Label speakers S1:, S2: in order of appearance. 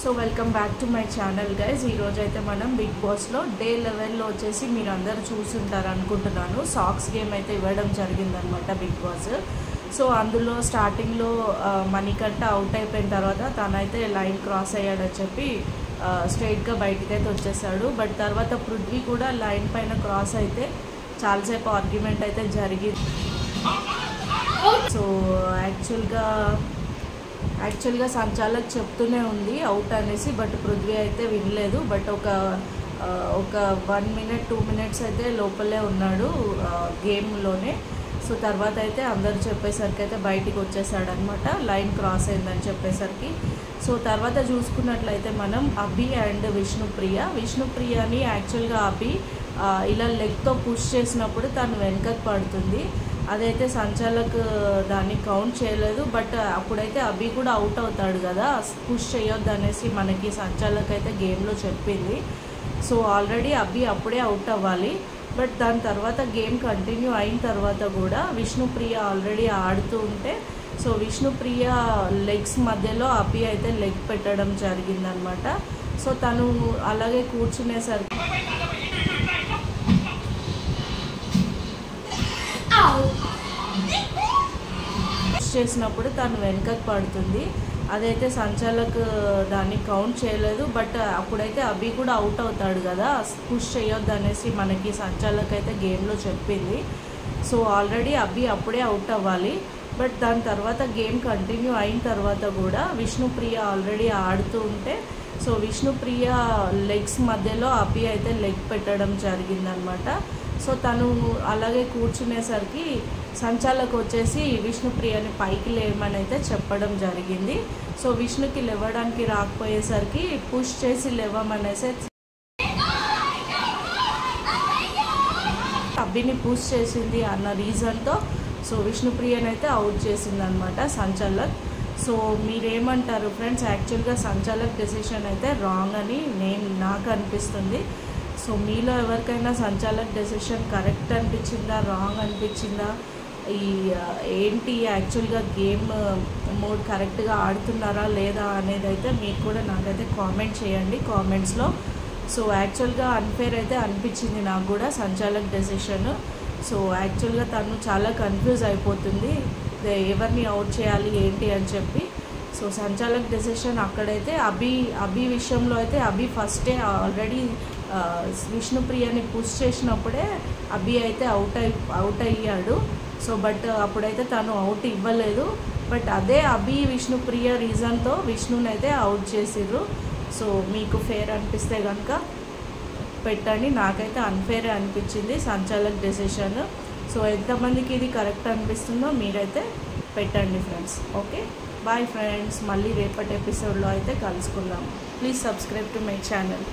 S1: So welcome back to my channel guys. ఈరోజు అయితే మనం బిగ్ బాస్లో డే 11లో వచ్చేసి మీరు అందరూ చూసుంటారు అనుకుంటున్నాను. సాక్స్ గేమ్ అయితే ఇవ్వడం జరిగిందనమాట బిగ్ బాస్. సో అందులో స్టార్టింగ్లో మణికంఠ అవుట్ అయిపోయిన తర్వాత తనైతే లైన్ క్రాస్ అయ్యాడని చెప్పి స్ట్రైట్గా బయటికి అయితే వచ్చేసాడు. బట్ తర్వాత పృథ్వీ కూడా లైన్ పైన క్రాస్ అయితే చాలాసేపు ఆర్గ్యుమెంట్ అయితే జరిగింది. సో యాక్చువల్గా సంచాలక్ చెప్తూనే ఉంది అవుట్ అనేసి, బట్ పృథ్వీ అయితే వినలేదు. బట్ ఒక 1 minute 2 minutes అయితే లోపలే ఉన్నాడు గేమ్లోనే. సో తర్వాత అయితే అందరూ చెప్పేసరికి అయితే బయటికి వచ్చేసాడనమాట, లైన్ క్రాస్ అయిందని చెప్పేసరికి. సో తర్వాత చూసుకున్నట్లయితే మనం అభి అండ్ విష్ణుప్రియని యాక్చువల్గా అభి ఇలా లెగ్తో పుష్ చేసినప్పుడు తను వెనకకు పడుతుంది. అదైతే సంచాలక్ దాన్ని కౌంట్ చేయలేదు. బట్ అప్పుడైతే అభి కూడా అవుట్ అవుతాడు కదా, పుష్ చేయొద్దు అనేసి మనకి సంచాలక్ అయితే గేమ్లో చెప్పింది. సో ఆల్రెడీ అభి అప్పుడే అవుట్ అవ్వాలి. బట్ దాని తర్వాత గేమ్ కంటిన్యూ అయిన తర్వాత కూడా విష్ణుప్రియ ఆల్రెడీ ఆడుతూ ఉంటే, సో విష్ణుప్రియ లెగ్స్ మధ్యలో అభి అయితే లెగ్ పెట్టడం జరిగిందనమాట. సో తను అలాగే కూర్చునేసరికి చేసినప్పుడు తను వెనకకు పడుతుంది. అదైతే సంచాలక్ దాన్ని కౌంట్ చేయలేదు. బట్ అప్పుడైతే అభి కూడా అవుట్ అవుతాడు కదా, పుష్ చేయొద్దు అనేసి మనకి సంచాలక్ అయితే గేమ్లో చెప్పింది. సో ఆల్రెడీ అభి అప్పుడే అవుట్ అవ్వాలి. బట్ దాని తర్వాత గేమ్ కంటిన్యూ అయిన తర్వాత కూడా విష్ణుప్రియ ఆల్రెడీ ఆడుతూ ఉంటే, సో విష్ణుప్రియ లెగ్స్ మధ్యలో అభి అయితే లెగ్ పెట్టడం జరిగిందనమాట. సో తను అలాగే కూర్చునేసరికి సంచాలకు వచ్చేసి విష్ణుప్రియని పైకి లేవమని అయితే చెప్పడం జరిగింది. సో విష్ణుకి లేవడానికి రాకపోయేసరికి పుష్ చేసి లేవమనేసి అభిని పుష్ చేసింది అన్న రీజన్తో సో విష్ణుప్రియని అయితే అవుట్ చేసింది అనమాట సంచాలక్. సో మీరేమంటారు ఫ్రెండ్స్? యాక్చువల్గా సంచాలక్ డెసిషన్ అయితే రాంగ్ అని నాకు అనిపిస్తుంది. సో మీలో ఎవరికైనా సంచాలక్ డెసిషన్ కరెక్ట్ అనిపించిందా, రాంగ్ అనిపించిందా, ఏంటి యాక్చువల్గా గేమ్ మోడ్ కరెక్ట్గా ఆడుతున్నారా లేదా అనేది అయితే మీరు కూడా నాకైతే కామెంట్ చేయండి కామెంట్స్లో. సో యాక్చువల్గా అన్ఫేర్ అయితే అనిపించింది నాకు కూడా సంచాలక్ డెసిషన్. సో యాక్చువల్గా తను చాలా కన్ఫ్యూజ్ అయిపోతుంది ఎవరిని అవుట్ చేయాలి ఏంటి అని చెప్పి. సో సంచాలక్ డెసిషన్ అక్కడైతే అభి విషయంలో అయితే అభి ఫస్టే ఆల్రెడీ విష్ణుప్రియని పుష్ చేసినప్పుడే అభి అయితే అవుట్ అయ్యాడు. సో బట్ అప్పుడైతే తను అవుట్ ఇవ్వలేదు. బట్ అదే అభి విష్ణుప్రియ రీజన్తో విష్ణుని అయితే అవుట్ చేసిర్రు. సో మీకు ఫేర్ అనిపిస్తే కనుక పెట్టండి. నాకైతే అన్ఫేర్ అనిపించింది సంచాలక్ డెసిషన్. సో ఎంతమందికి ఇది కరెక్ట్ అనిపిస్తుందో మీరైతే పెట్టండి ఫ్రెండ్స్. Okay, bye friends. మళ్ళీ రేపటి ఎపిసోడ్లో అయితే కలుసుకుందాం. Please subscribe to my channel.